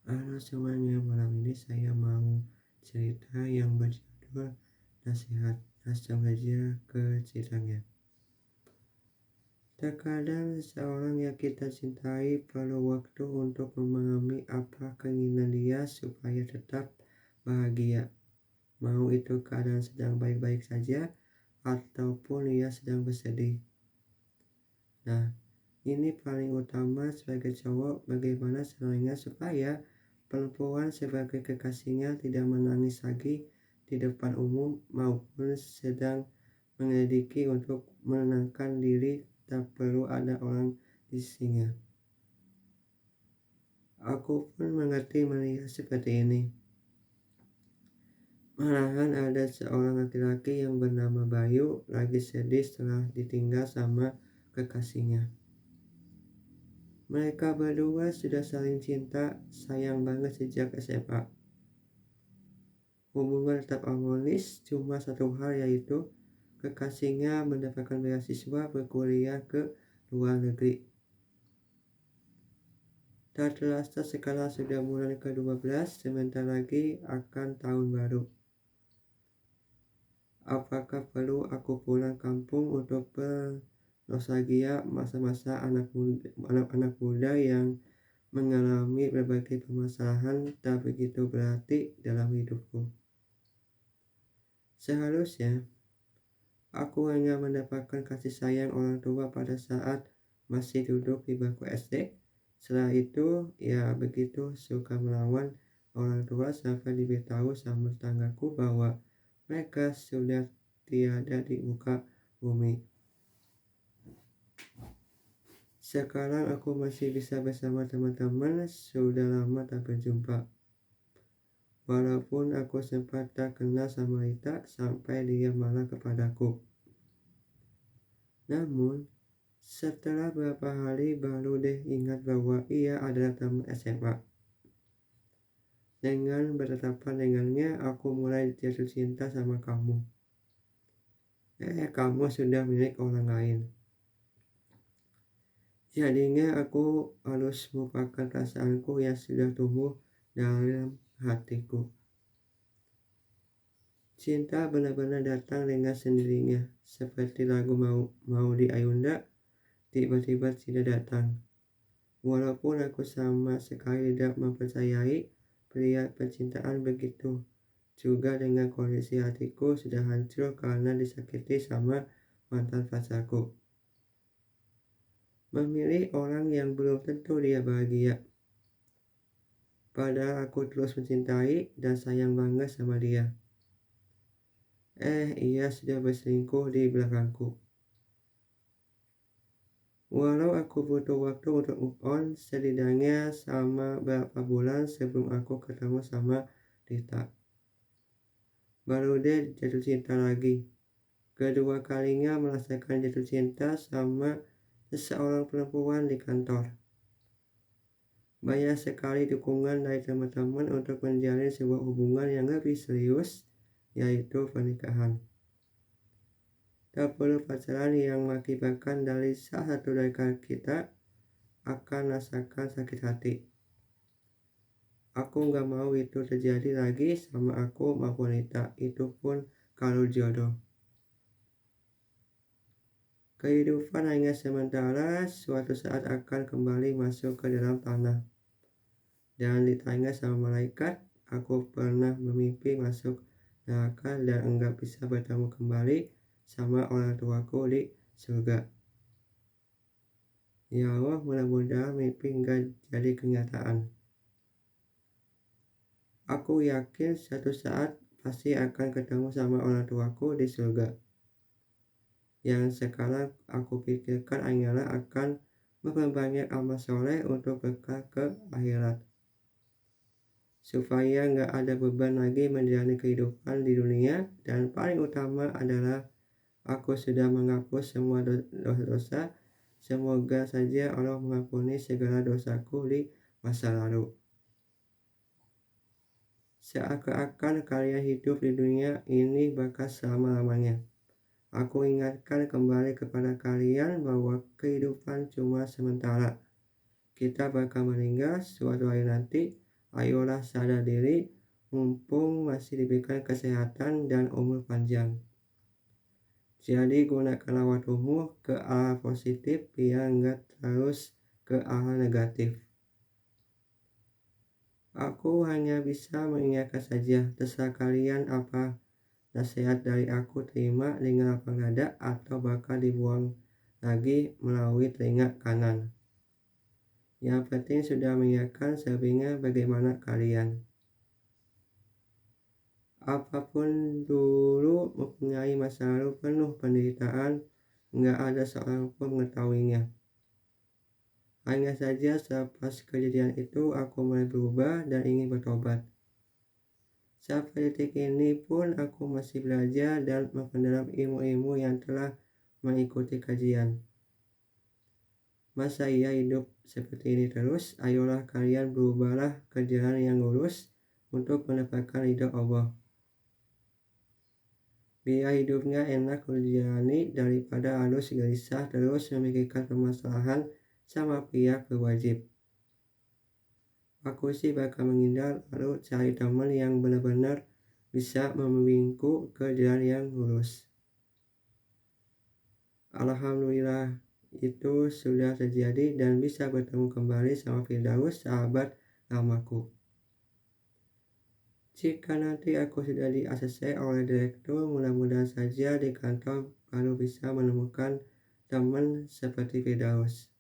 Halo semuanya, malam ini saya mau cerita yang berjudul Nasihat. Langsung aja ke ceritanya. Terkadang seseorang yang kita cintai perlu waktu untuk memahami apa keinginan dia supaya tetap bahagia. Mau itu keadaan sedang baik-baik saja ataupun ia sedang bersedih. Nah, ini paling utama sebagai cowok, bagaimana caranya supaya perempuan sebagai kekasihnya tidak menangis lagi di depan umum maupun sedang menyelidiki untuk menenangkan diri, tak perlu ada orang di sisinya. Aku pun mengerti melihat seperti ini. Malahan ada seorang laki-laki yang bernama Bayu lagi sedih setelah ditinggal sama kekasihnya. Mereka berdua sudah saling cinta, sayang banget sejak SMA. Hubungan tetap harmonis, cuma satu hal yaitu kekasihnya mendapatkan beasiswa berkuliah ke luar negeri. Tak terasa sekarang sudah bulan ke-12, sebentar lagi akan tahun baru. Apakah perlu aku pulang kampung untuk bernostalgia masa-masa anak-anak muda yang mengalami berbagai permasalahan tak begitu berarti dalam hidupku? Seharusnya aku hanya mendapatkan kasih sayang orang tua pada saat masih duduk di bangku SD. Setelah itu, ya begitu suka melawan orang tua sampai diberitahu sama tetanggaku bahwa mereka sudah tiada di muka bumi. Sekarang aku masih bisa bersama teman-teman, sudah lama tak berjumpa. Walaupun aku sempat tak kenal sama Rita sampai dia marah kepadaku. Namun, setelah beberapa hari baru deh ingat bahwa ia adalah teman SMA. Dengan bertetapan dengannya, aku mulai jatuh cinta sama kamu. Kamu sudah milik orang lain. Jadinya aku harus melupakan perasaanku yang sudah tumbuh dalam hatiku. Cinta benar-benar datang dengan sendirinya, seperti lagu mau di Ayunda, tiba-tiba tidak datang. Walaupun aku sama sekali tidak mempercayai pria percintaan begitu, juga dengan kondisi hatiku sudah hancur karena disakiti sama mantan pacarku. Memilih orang yang belum tentu dia bahagia. Padahal aku terus mencintai dan sayang banget sama dia. Ia sudah berselingkuh di belakangku. Walau aku butuh waktu untuk move on, setidaknya sama beberapa bulan sebelum aku ketemu sama Rita. Baru deh jatuh cinta lagi. Kedua kalinya merasakan jatuh cinta sama seseorang perempuan di kantor. Banyak sekali dukungan dari teman-teman untuk menjalin sebuah hubungan yang lebih serius, yaitu pernikahan. Tak perlu pacaran yang mengakibatkan dari salah satu dari kita akan rasakan sakit hati. Aku gak mau itu terjadi lagi sama aku maupun Rita, itu pun kalau jodoh. Kehidupan hanya sementara, suatu saat akan kembali masuk ke dalam tanah. Dan ditanya sama malaikat, aku pernah bermimpi masuk neraka dan enggak bisa bertemu kembali sama orang tuaku di surga. Ya Allah, mudah-mudahan mimpi enggak jadi kenyataan. Aku yakin suatu saat pasti akan ketemu sama orang tuaku di surga. Yang sekarang aku pikirkan hanyalah akan memperbanyak amal soleh untuk bekal ke akhirat. Supaya nggak ada beban lagi menjalani kehidupan di dunia, dan paling utama adalah aku sudah menghapus semua dosa. Semoga saja Allah mengampuni segala dosaku di masa lalu. Seakan-akan kalian hidup di dunia ini bakal selama-lamanya. Aku ingatkan kembali kepada kalian bahwa kehidupan cuma sementara. Kita bakal meninggal suatu hari nanti. Ayolah sadar diri, mumpung masih diberikan kesehatan dan umur panjang. Jadi gunakanlah waktumu ke arah positif, biar nggak terus ke arah negatif. Aku hanya bisa mengingatkan saja, terserah kalian apa nasihat dari aku terima dengan lapang dada atau bakal dibuang lagi melalui telinga kanan. Yang penting sudah mengingatkan selebihnya bagaimana kalian. Apapun dulu mempunyai masa lalu penuh penderitaan, nggak ada seorang pun mengetahuinya. Hanya saja selepas kejadian itu aku mulai berubah dan ingin bertobat. Sampai detik ini pun aku masih belajar dan memperdalam ilmu-ilmu yang telah mengikuti kajian. Masa iya hidup seperti ini terus? Ayolah kalian berubahlah ke jalan yang lurus untuk mendapatkan ridho Allah. Biar hidupnya enak dijalani daripada harus gelisah terus memikirkan permasalahan sama pihak berwajib. Aku sih bakal menghindar lalu cari teman yang benar-benar bisa membimbingku ke jalan yang lurus. Alhamdulillah itu sudah terjadi dan bisa bertemu kembali sama Firdaus, sahabat lamaku. Jika nanti aku sudah di ACC oleh direktur, mudah-mudahan saja di kantor baru bisa menemukan teman seperti Firdaus.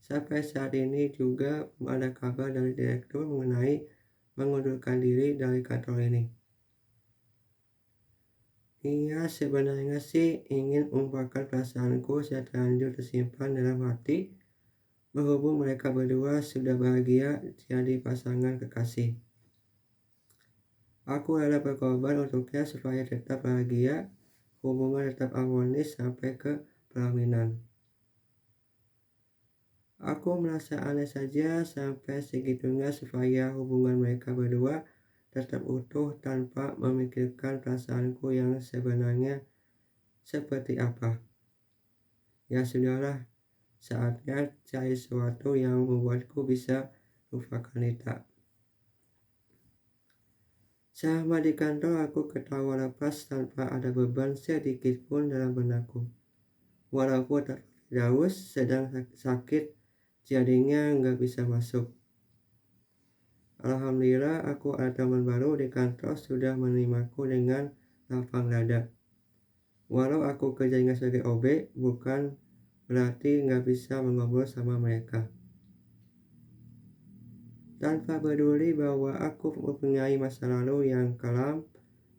Sampai saat ini juga belum ada kabar dari direktur mengenai mengundurkan diri dari kantor ini. Iya, sebenarnya sih ingin mengungkapkan perasaanku setelah terlanjur tersimpan dalam hati, berhubung mereka berdua sudah bahagia jadi pasangan kekasih. Aku rela berkorban untuknya supaya tetap bahagia, hubungan tetap harmonis sampai ke pelaminan. Aku merasa aneh saja sampai segitunya supaya hubungan mereka berdua tetap utuh tanpa memikirkan perasaanku yang sebenarnya seperti apa. Ya sudahlah, saatnya cari sesuatu yang membuatku bisa lupakan Rita. Selama di kantor aku ketawa lepas tanpa ada beban sedikit pun dalam benakku. Walaupun Firdaus sedang sakit, jadinya nggak bisa masuk. Alhamdulillah aku ada teman baru di kantor sudah menerimaku dengan lapang dada. Walau aku kerjanya sebagai OB, bukan berarti nggak bisa mengobrol sama mereka. Tanpa peduli bahwa aku mempunyai masa lalu yang kelam,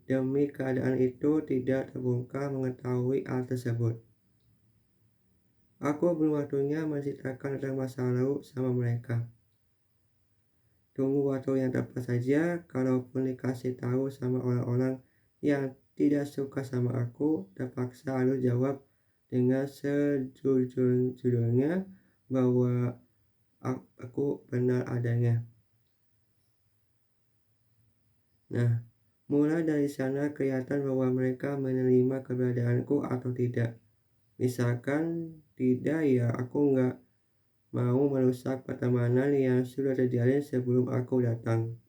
demi keadaan itu tidak terbongkar mengetahui hal tersebut. Aku belum waktunya menceritakan tentang masa lalu sama mereka. Tunggu waktu yang tepat saja, kalaupun dikasih tahu sama orang-orang yang tidak suka sama aku, terpaksa harus jawab dengan sejujur-jujurnya bahwa aku benar adanya. Nah, mulai dari sana kelihatan bahwa mereka menerima keberadaanku atau tidak. Misalkan tidak, ya aku nggak mau merusak pertemanan yang sudah terjalin sebelum aku datang.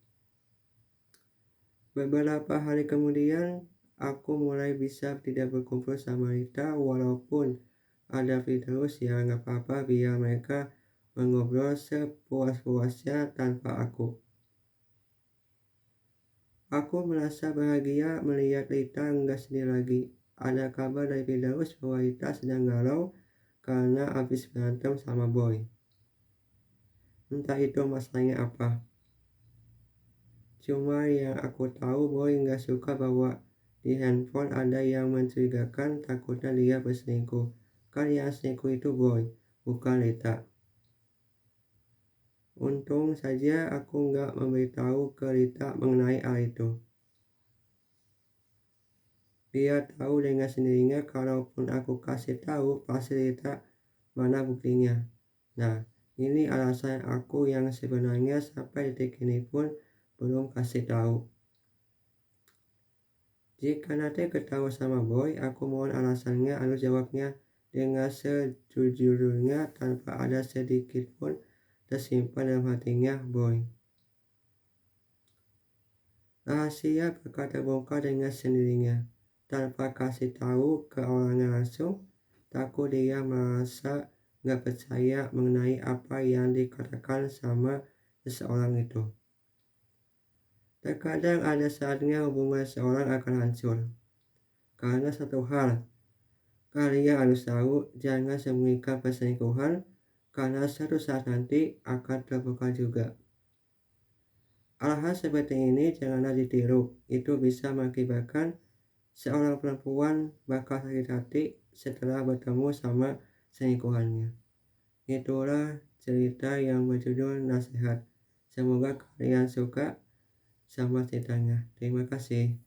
Beberapa hari kemudian, aku mulai bisa tidak berkumpul sama Rita walaupun ada Firdaus, ya nggak apa-apa biar mereka mengobrol sepuas-puasnya tanpa aku. Aku merasa bahagia melihat Rita nggak sedih lagi. Ada kabar dari Firdaus bahwa Rita sedang galau karena habis berantem sama Boy. Entah itu masalahnya apa. Cuma yang aku tahu Boy nggak suka bahwa di handphone ada yang mencurigakan, takutnya dia berselingkuh. Kan yang selingkuh itu Boy, bukan Rita. Untung saja aku nggak memberitahu ke Rita mengenai hal itu. Dia tahu dengan sendirinya kalaupun aku kasih tahu pasti Rita mana buktinya. Nah, ini alasan aku yang sebenarnya sampai detik ini pun belum kasih tahu. Jika nanti ketawa sama Boy, aku mohon alasannya harus jawabnya dengan sejujurnya tanpa ada sedikit pun tersimpan dalam hatinya Boy. Rahasia bakal terbongkar dengan sendirinya. Tanpa kasih tahu ke orangnya langsung, takut dia merasa nggak percaya mengenai apa yang dikatakan sama seseorang itu. Terkadang ada saatnya hubungan seorang akan hancur. Karena satu hal, kalian harus tahu jangan sembunyikan perselingkuhan karena suatu saat nanti akan terbongkar juga. Hal-hal seperti ini janganlah ditiru, itu bisa mengakibatkan seorang perempuan bakal sakit hati setelah bertemu sama selingkuhannya. Itulah cerita yang berjudul Nasihat. Semoga kalian suka sama ceritanya. Terima kasih.